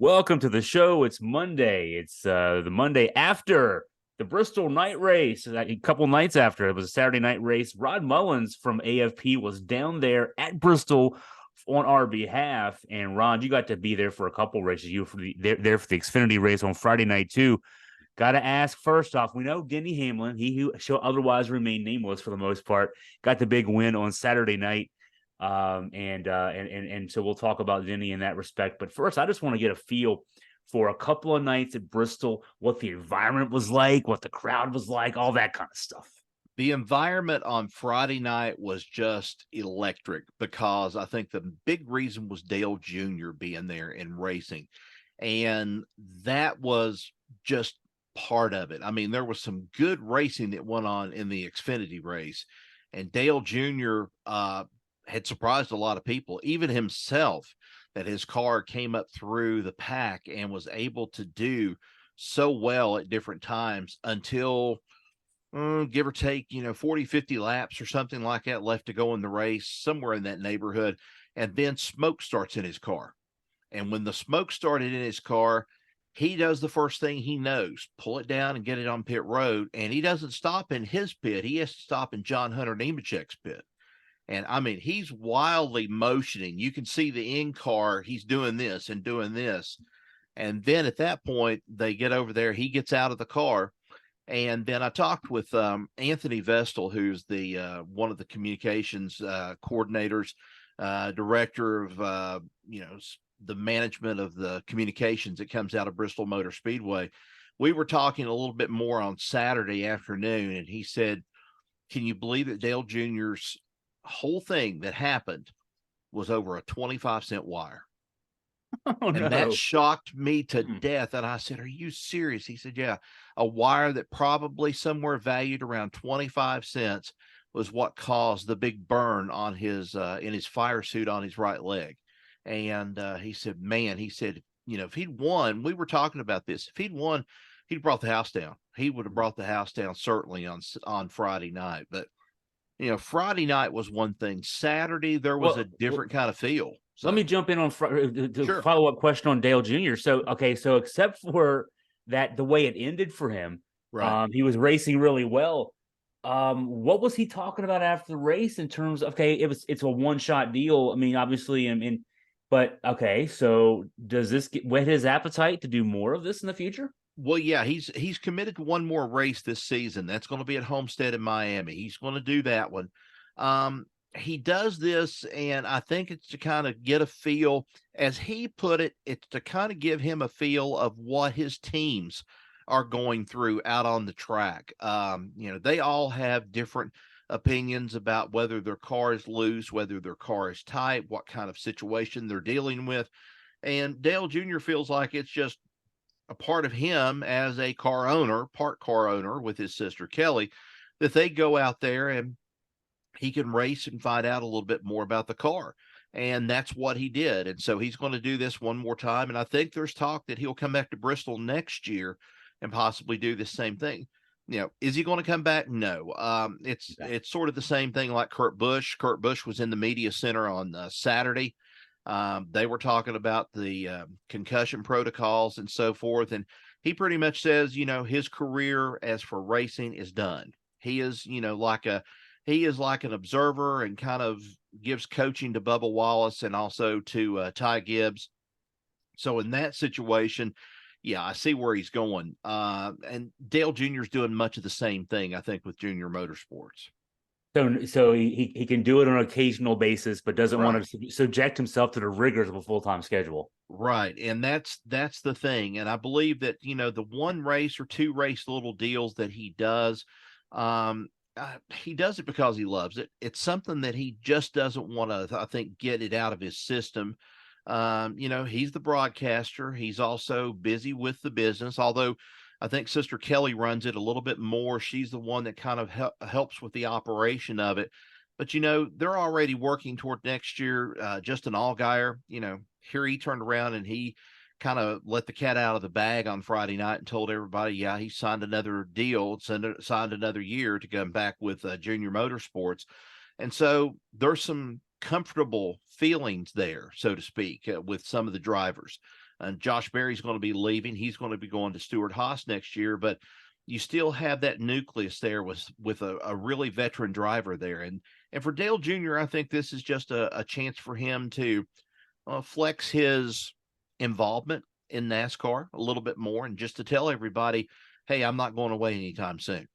Welcome to the show. It's Monday. It's the Monday after the Bristol night race. A couple nights after, it was a Saturday night race. Rod Mullins from AFP was down there at Bristol on our behalf. And Ron, you got to be there for a couple races. You were there for the Xfinity race on Friday night too. Got to ask first off. We know Denny Hamlin, he who shall otherwise remain nameless for the most part, got the big win on Saturday night. And so we'll talk about Denny in that respect. But first, I just want to get a feel for a couple of nights at Bristol, what the environment was like, what the crowd was like, all that kind of stuff. The environment on Friday night was just electric because I think the big reason was Dale Jr. being there and racing. And that was just part of it. I mean, there was some good racing that went on in the Xfinity race, and Dale Jr. Had surprised a lot of people, even himself, that his car came up through the pack and was able to do so well at different times until give or take, 40, 50 laps or something like that left to go in the race, somewhere in that neighborhood. And then smoke starts in his car. And when the smoke started in his car, he does the first thing he knows, pull it down and get it on pit road. And he doesn't stop in his pit. He has to stop in John Hunter Nemechek's pit. And I mean, he's wildly motioning. You can see the in car. He's doing this and doing this. And then at that point, they get over there. He gets out of the car. And then I talked with Anthony Vestal, who's the one of the communications coordinators, director of the management of the communications that comes out of Bristol Motor Speedway. We were talking a little bit more on Saturday afternoon, and he said, "Can you believe that Dale Jr.'s whole thing that happened was over a 25-cent wire?" Oh, And that no. shocked me to death. And I said, "Are you serious?" He said, "Yeah, a wire that probably somewhere valued around 25 cents was what caused the big burn on his in his fire suit on his right leg." And he said, "Man," he said, "if he'd won, we were talking about this. If he'd won, he'd brought the house down. He would have brought the house down certainly on Friday night." But Friday night was one thing. Saturday there was a different kind of feel. Let me So jump in on the sure. follow-up question on Dale Jr. So, okay, so except for that, the way it ended for him, Right. he was racing really well. What was he talking about after the race in terms of, okay, it's a one-shot deal. I mean, obviously, but okay, so does this whet his appetite to do more of this in the future? Well, yeah, he's committed to one more race this season. That's going to be at Homestead in Miami. He's going to do that one. He does this, and I think it's to kind of get a feel, as he put it, it's to kind of give him a feel of what his teams are going through out on the track. They all have different opinions about whether their car is loose, whether their car is tight, what kind of situation they're dealing with. And Dale Jr. feels like it's just a part of him as a part car owner with his sister Kelly, that they go out there and he can race and find out a little bit more about the car. And that's what he did. And so he's going to do this one more time. And I think there's talk that he'll come back to Bristol next year and possibly do the same thing. Is he going to come back? No. It's sort of the same thing like Kurt Busch. Kurt Busch was in the media center on Saturday. They were talking about the concussion protocols and so forth. And he pretty much says, his career as for racing is done. He is, he is like an observer and kind of gives coaching to Bubba Wallace and also to Ty Gibbs. So in that situation, yeah, I see where he's going. And Dale Jr. is doing much of the same thing, I think, with Junior Motorsports. So he can do it on an occasional basis, but doesn't Right. want to subject himself to the rigors of a full-time schedule. Right. And that's the thing. And I believe that, the one race or two race little deals that he does it because he loves it. It's something that he just doesn't want to, I think, get it out of his system. He's the broadcaster. He's also busy with the business, although I think Sister Kelly runs it a little bit more. She's the one that kind of helps with the operation of it. But, they're already working toward next year. Justin Allgaier, here he turned around and he kind of let the cat out of the bag on Friday night and told everybody, yeah, he signed another deal, signed another year to come back with Junior Motorsports. And so there's some comfortable feelings there, so to speak, with some of the drivers. And Josh Berry's going to be leaving. He's going to be going to Stewart-Haas next year, but you still have that nucleus there with a really veteran driver there. And for Dale Jr., I think this is just a chance for him to flex his involvement in NASCAR a little bit more, and just to tell everybody, hey, I'm not going away anytime soon.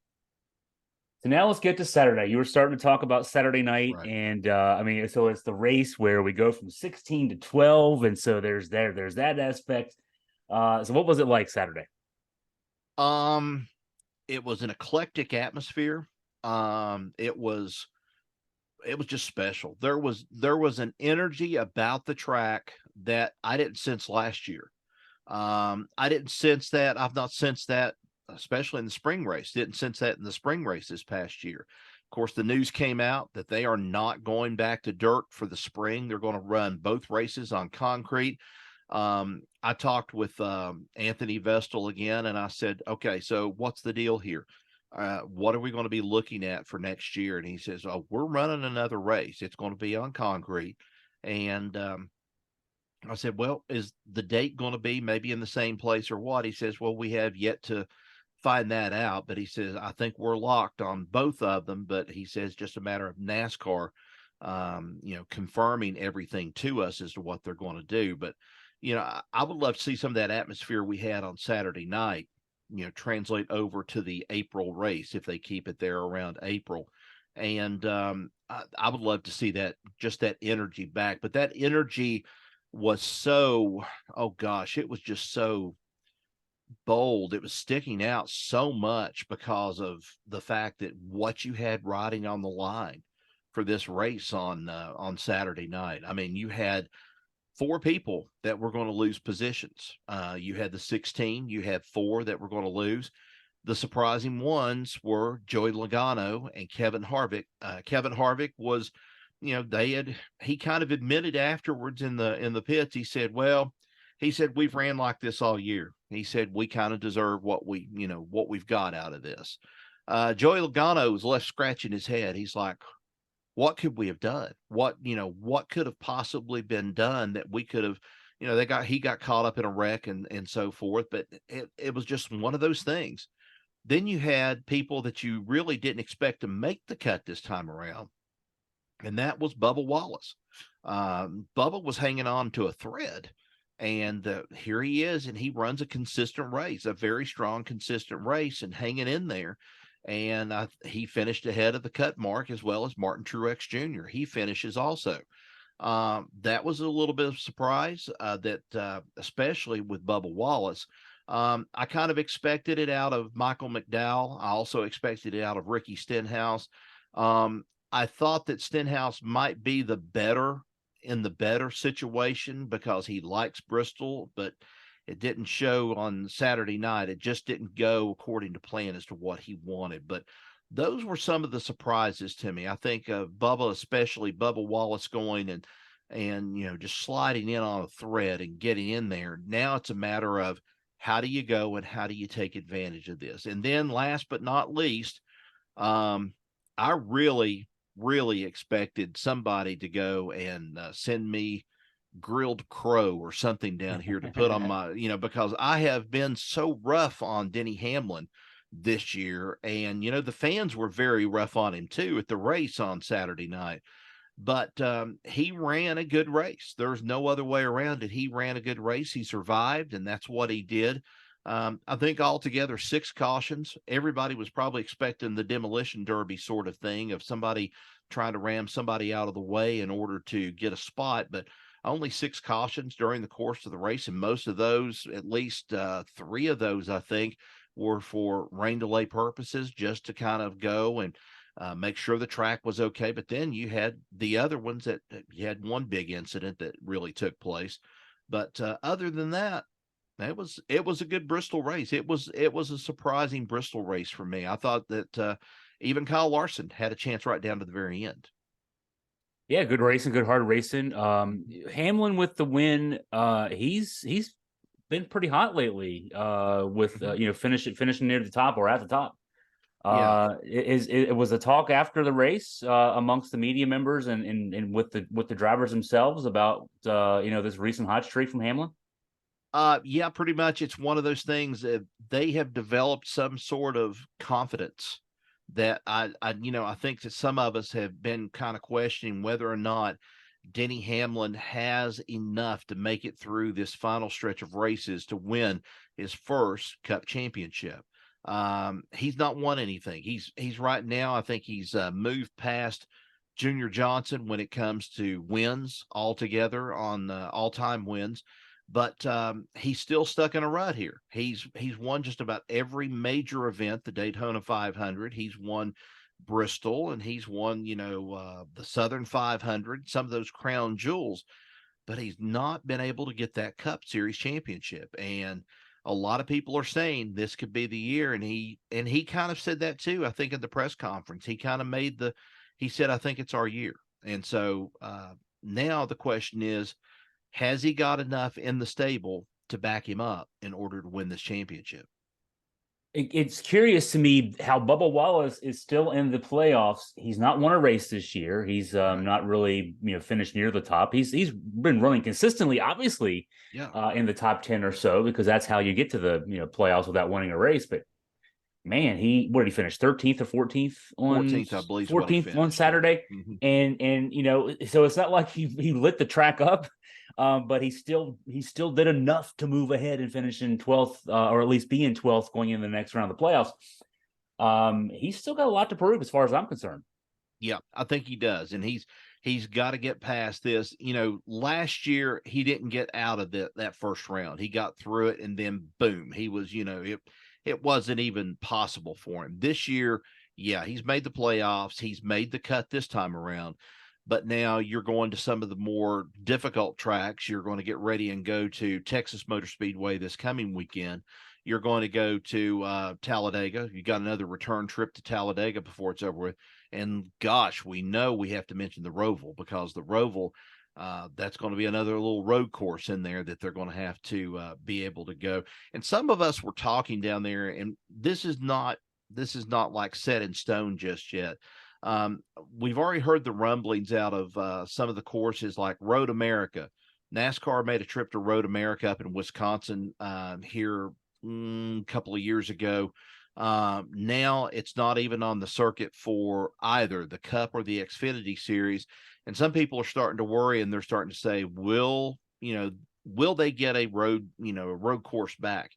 So now let's get to Saturday. You were starting to talk about Saturday night, Right. and I mean, so it's the race where we go from 16 to 12, and so there's that aspect. So what was it like Saturday? Um, it was an eclectic atmosphere. It was just special. There was an energy about the track that I didn't sense last year. I didn't sense that. I've not sensed that, especially in the spring race. Didn't sense that in the spring race this past year. Of course, the news came out that they are not going back to dirt for the spring. They're going to run both races on concrete. I talked with Anthony Vestal again, and I said, okay, so what's the deal here? What are we going to be looking at for next year? And he says, oh, we're running another race. It's going to be on concrete. And I said, well, is the date going to be maybe in the same place or what? He says, well, we have yet to find that out. But he says, I think we're locked on both of them. But he says, just a matter of NASCAR, confirming everything to us as to what they're going to do. But, I would love to see some of that atmosphere we had on Saturday night, translate over to the April race if they keep it there around April. And I would love to see that, just that energy back. But that energy was so, oh gosh, it was just so bold. It was sticking out so much because of the fact that what you had riding on the line for this race on Saturday night. I mean, you had four people that were going to lose positions. You had the 16, you had four that were going to lose. The surprising ones were Joey Logano and Kevin Harvick. Kevin Harvick was, he kind of admitted afterwards in the pits. He said, we've ran like this all year. He said, we kind of deserve what we've got out of this. Joey Logano was left scratching his head. He's like, what could we have done? What could have possibly been done that we could have, he got caught up in a wreck and so forth. But it was just one of those things. Then you had people that you really didn't expect to make the cut this time around, and that was Bubba Wallace. Bubba was hanging on to a thread, and here he is, and he runs a consistent race, a very strong, consistent race, and hanging in there. And he finished ahead of the cut mark, as well as Martin Truex Jr. He finishes also. That was a little bit of a surprise that especially with Bubba Wallace. I kind of expected it out of Michael McDowell. I also expected it out of Ricky Stenhouse. I thought that Stenhouse might be the better situation because he likes Bristol, but it didn't show on Saturday night. It just didn't go according to plan as to what he wanted. But those were some of the surprises to me. I think Bubba, especially Bubba Wallace, going and just sliding in on a thread and getting in there. Now it's a matter of how do you go and how do you take advantage of this? And then last but not least, I really, really expected somebody to go and send me grilled crow or something down here to put on my, because I have been so rough on Denny Hamlin this year. And, the fans were very rough on him too at the race on Saturday night. But he ran a good race. There's no other way around it. He ran a good race. He survived, and that's what he did. I think altogether 6 cautions. Everybody was probably expecting the demolition derby sort of thing of somebody trying to ram somebody out of the way in order to get a spot, but only 6 cautions during the course of the race. And most of those, at least 3 of those, I think, were for rain delay purposes, just to kind of go and make sure the track was okay. But then you had the other ones that you had one big incident that really took place. But other than that, it was a good Bristol race. It was a surprising Bristol race for me. I thought that even Kyle Larson had a chance right down to the very end. Yeah, good racing, good hard racing. Hamlin with the win. He's been pretty hot lately. With finishing near the top or at the top. It was a talk after the race amongst the media members and with the drivers themselves about this recent hot streak from Hamlin. Yeah, pretty much. It's one of those things that they have developed some sort of confidence that I think that some of us have been kind of questioning whether or not Denny Hamlin has enough to make it through this final stretch of races to win his first Cup championship. He's not won anything. He's right now, I think he's moved past Junior Johnson when it comes to wins altogether on all-time wins, but he's still stuck in a rut here. He's won just about every major event, the Daytona 500. He's won Bristol, and he's won, the Southern 500, some of those crown jewels, but he's not been able to get that Cup Series championship. And a lot of people are saying this could be the year. And he kind of said that too. I think at the press conference, he kind of he said, I think it's our year. And so now the question is, has he got enough in the stable to back him up in order to win this championship? It's curious to me how Bubba Wallace is still in the playoffs. He's not won a race this year. He's Right. not really finished near the top. He's been running consistently, obviously, Yeah. in the top 10 or so, because that's how you get to the playoffs without winning a race. But man, what did he finish? 13th or 14th on 14th, I believe, is what he 14th on finished. Yeah. Saturday. Mhm. And so it's not like he lit the track up. But he still did enough to move ahead and finish in 12th, or at least be in 12th going into the next round of the playoffs. He's still got a lot to prove as far as I'm concerned. Yeah, I think he does. And he's got to get past this. Last year he didn't get out of that first round. He got through it, and then boom, he was, it wasn't even possible for him. This year, yeah, he's made the playoffs. He's made the cut this time around. But now you're going to some of the more difficult tracks. You're going to get ready and go to Texas Motor Speedway this coming weekend. You're going to go to Talladega. You got another return trip to Talladega before it's over with. And gosh, we know we have to mention the Roval, because the Roval, that's going to be another little road course in there that they're going to have to be able to go. And some of us were talking down there, and this is not like set in stone just yet. We've already heard the rumblings out of some of the courses like Road America. NASCAR made a trip to Road America up in Wisconsin here a couple of years ago. Now it's not even on the circuit for either the Cup or the Xfinity Series. And some people are starting to worry, and they're starting to say, will they get a road course back?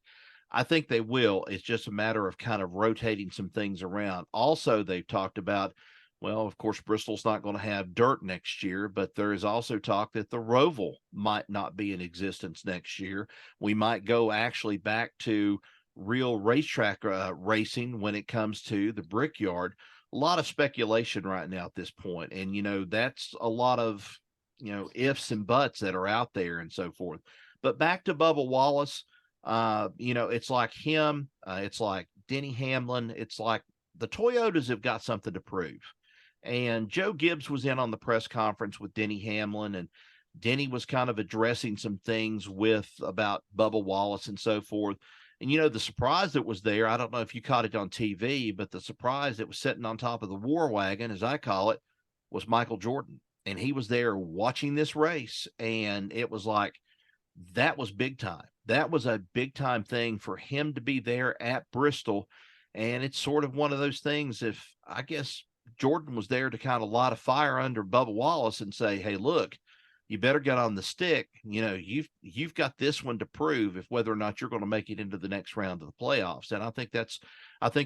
I think they will. It's just a matter of kind of rotating some things around. Also, they've talked about, well, of course, Bristol's not going to have dirt next year, but there is also talk that the Roval might not be in existence next year. We might go actually back to real racetrack racing when it comes to the Brickyard. A lot of speculation right now at this point. And, that's a lot of, ifs and buts that are out there and so forth. But back to Bubba Wallace, it's like him. It's like Denny Hamlin. It's like the Toyotas have got something to prove. And Joe Gibbs was in on the press conference with Denny Hamlin, and Denny was kind of addressing some things about Bubba Wallace and so forth. And, the surprise that was there, I don't know if you caught it on TV, but the surprise that was sitting on top of the war wagon, as I call it, was Michael Jordan. And he was there watching this race. And it was like, that was big time. That was a big time thing for him to be there at Bristol. And it's sort of one of those things, if I guess Jordan was there to kind of light a fire under Bubba Wallace and say, hey, look, you better get on the stick. You've got this one to prove, if whether or not you're going to make it into the next round of the playoffs. And I think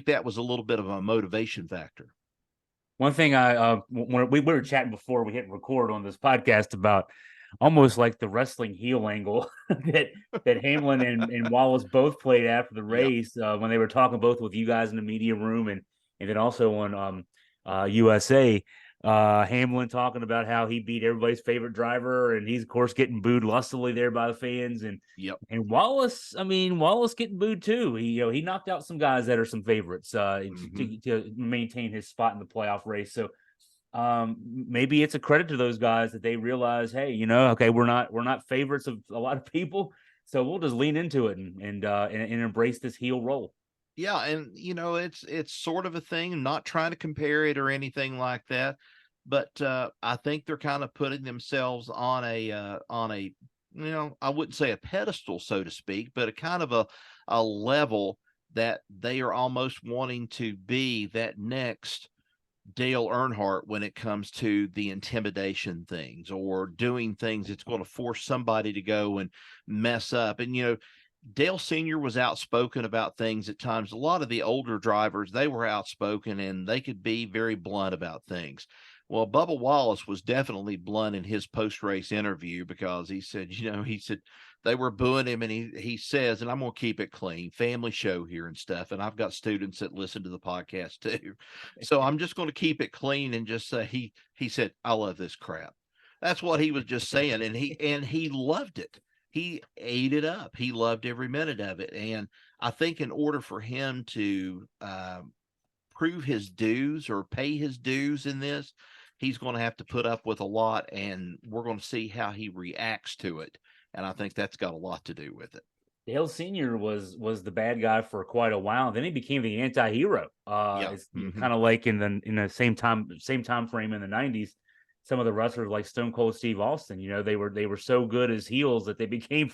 that was a little bit of a motivation factor. One thing when we were chatting before we hit record on this podcast about almost like the wrestling heel angle that Hamlin and Wallace both played after the race, when they were talking both with you guys in the media room and then also on USA. Hamlin talking about how he beat everybody's favorite driver, and he's of course getting booed lustily there by the fans. And Wallace, Wallace getting booed too. He knocked out some guys that are some favorites to maintain his spot in the playoff race. So maybe it's a credit to those guys that they realize, hey, okay, we're not favorites of a lot of people, so we'll just lean into it and embrace this heel role. Yeah, and it's sort of a thing. I'm not trying to compare it or anything like that, but I think they're kind of putting themselves on a I wouldn't say a pedestal, so to speak, but a kind of a level that they are almost wanting to be that next Dale Earnhardt when it comes to the intimidation things or doing things that's going to force somebody to go and mess up. And, Dale Sr. was outspoken about things at times. A lot of the older drivers, they were outspoken and they could be very blunt about things. Well, Bubba Wallace was definitely blunt in his post-race interview because he said, they were booing him, and he says, and I'm going to keep it clean, family show here and stuff. And I've got students that listen to the podcast too. So I'm just going to keep it clean and just say he said, I love this crap. That's what he was just saying. And he loved it. He ate it up. He loved every minute of it. And I think in order for him to prove his dues or pay his dues in this, he's going to have to put up with a lot, and we're going to see how he reacts to it. And I think that's got a lot to do with it. Dale Sr. was the bad guy for quite a while. Then he became the anti-hero. It's kind of like in the same time frame in the 90s. Some of the wrestlers like Stone Cold Steve Austin, they were so good as heels that they became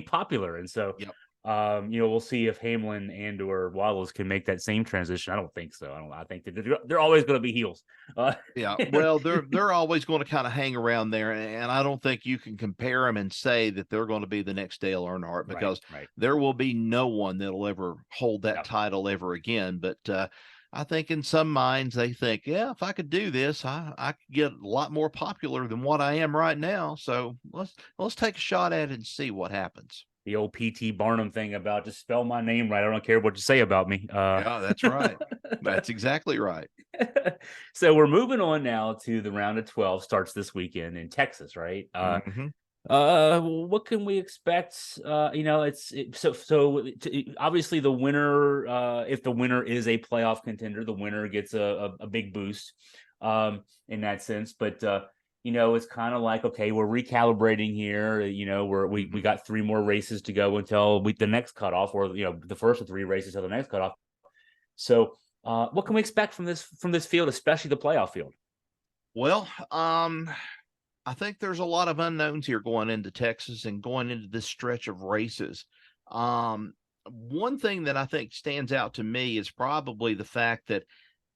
popular. And so, we'll see if Hamlin and or Wallace can make that same transition. I don't think so. I think that they're always going to be heels. Well, they're always going to kind of hang around there, and I don't think you can compare them and say that they're going to be the next Dale Earnhardt, because there will be no one that'll ever hold that title ever again. But I think in some minds they think, yeah, if I could do this, I could get a lot more popular than what I am right now. So let's take a shot at it and see what happens. The old P.T. Barnum thing about just spell my name right. I don't care what you say about me. Yeah, that's right. That's exactly right. So we're moving on now to the round of 12 starts this weekend in Texas, right? What can we expect? Obviously the winner, if the winner is a playoff contender, the winner gets a big boost in that sense. But it's kind of like, okay, we're recalibrating here. We got 3 more races to go until the next cutoff, or the first of 3 races till the next cutoff. So what can we expect from this field, especially the playoff field? Well, I think there's a lot of unknowns here going into Texas and going into this stretch of races. One thing that I think stands out to me is probably the fact that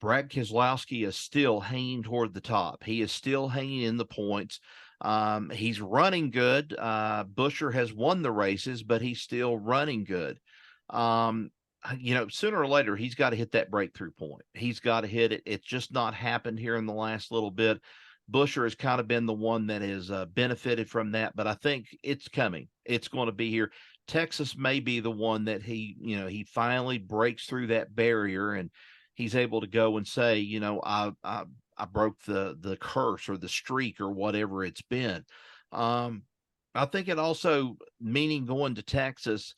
Brad Keselowski is still hanging toward the top. He is still hanging in the points. He's running good. Buescher has won the races, but he's still running good. Sooner or later, he's got to hit that breakthrough point. He's got to hit it. It's just not happened here in the last little bit. Buescher has kind of been the one that has benefited from that, but I think it's coming. It's going to be here. Texas may be the one that he finally breaks through that barrier, and he's able to go and say, I broke the curse or the streak or whatever it's been. I think it also, meaning going to Texas,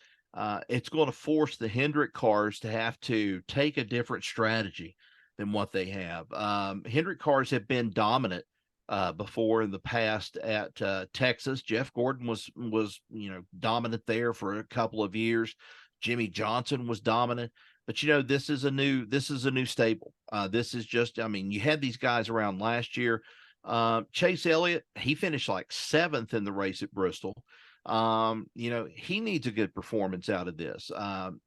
it's going to force the Hendrick cars to have to take a different strategy than what they have. Hendrick cars have been dominant before in the past at Texas. Jeff Gordon was dominant there for a couple of years. Jimmy Johnson was dominant. But this is a new stable. This is just, you had these guys around last year. Chase Elliott, he finished like 7th in the race at Bristol. He needs a good performance out of this.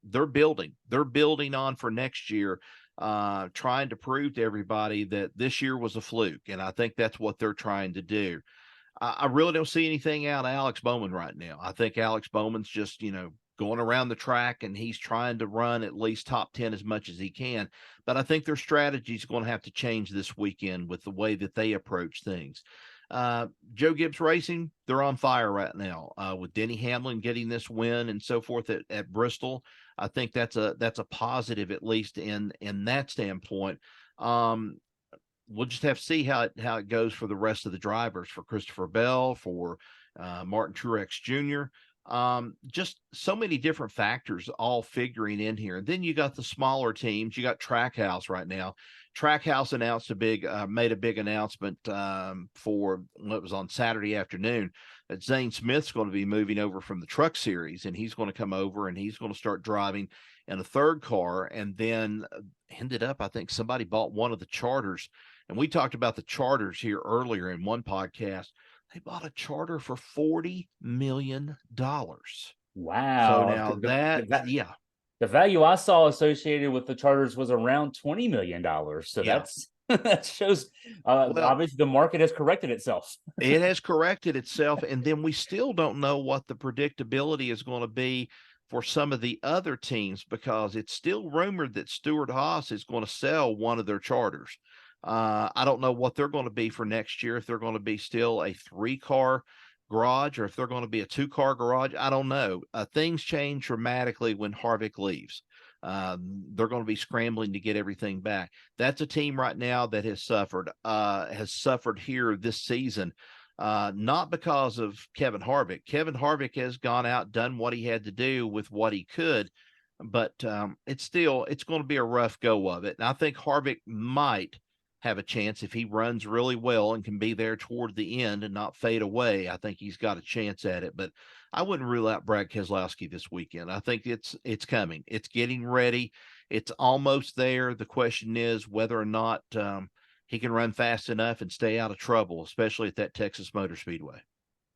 They're building on for next year, trying to prove to everybody that this year was a fluke. And I think that's what they're trying to do. I really don't see anything out of Alex Bowman right now. I think Alex Bowman's just, going around the track, and he's trying to run at least top 10 as much as he can. But I think their strategy is going to have to change this weekend with the way that they approach things. Joe Gibbs Racing, they're on fire right now with Denny Hamlin getting this win and so forth at Bristol. I think that's a positive, at least in that standpoint. We'll just have to see how it goes for the rest of the drivers, for Christopher Bell, for Martin Truex Jr. Just so many different factors all figuring in here. And then you got the smaller teams. You got Trackhouse right now. Trackhouse announced made a big announcement for what was on Saturday afternoon, that Zane Smith's going to be moving over from the Truck Series, and he's going to come over and he's going to start driving in a 3rd car. And then ended up, I think somebody bought one of the charters, and we talked about the charters here earlier in one podcast. They bought a charter for $40 million. So Wow. now that, yeah, The value I saw associated with the charters was around $20 million. So yeah. that's that shows Well, obviously the market has corrected itself. it has corrected itself. And then we still don't know what the predictability is going to be for some of the other teams, because it's still rumored that Stewart Haas is going to sell one of their charters. I don't know what they're going to be for next year, if they're going to be still a 3-car garage or if they're going to be a 2-car garage. I don't know. Things change dramatically when Harvick leaves. They're going to be scrambling to get everything back. That's a team right now that has suffered here this season, not because of Kevin Harvick. Kevin Harvick has gone out, done what he had to do with what he could, but it's going to be a rough go of it. And I think Harvick might have a chance if he runs really well and can be there toward the end and not fade away. I think he's got a chance at it, but I wouldn't rule out Brad Keselowski this weekend. I think it's coming. It's getting ready. It's almost there. The question is whether or not he can run fast enough and stay out of trouble, especially at that Texas Motor Speedway.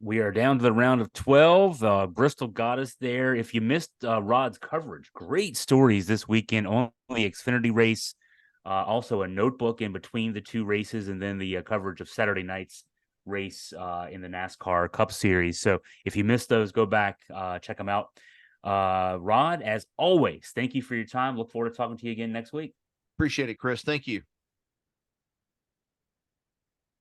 We are down to the round of 12. Bristol got us there. If you missed Rod's coverage, great stories this weekend on the Xfinity race. Also a notebook in between the two races, and then the coverage of Saturday night's race in the NASCAR Cup Series. So if you missed those, go back, check them out. Rod, as always, thank you for your time. Look forward to talking to you again next week. Appreciate it, Chris. Thank you.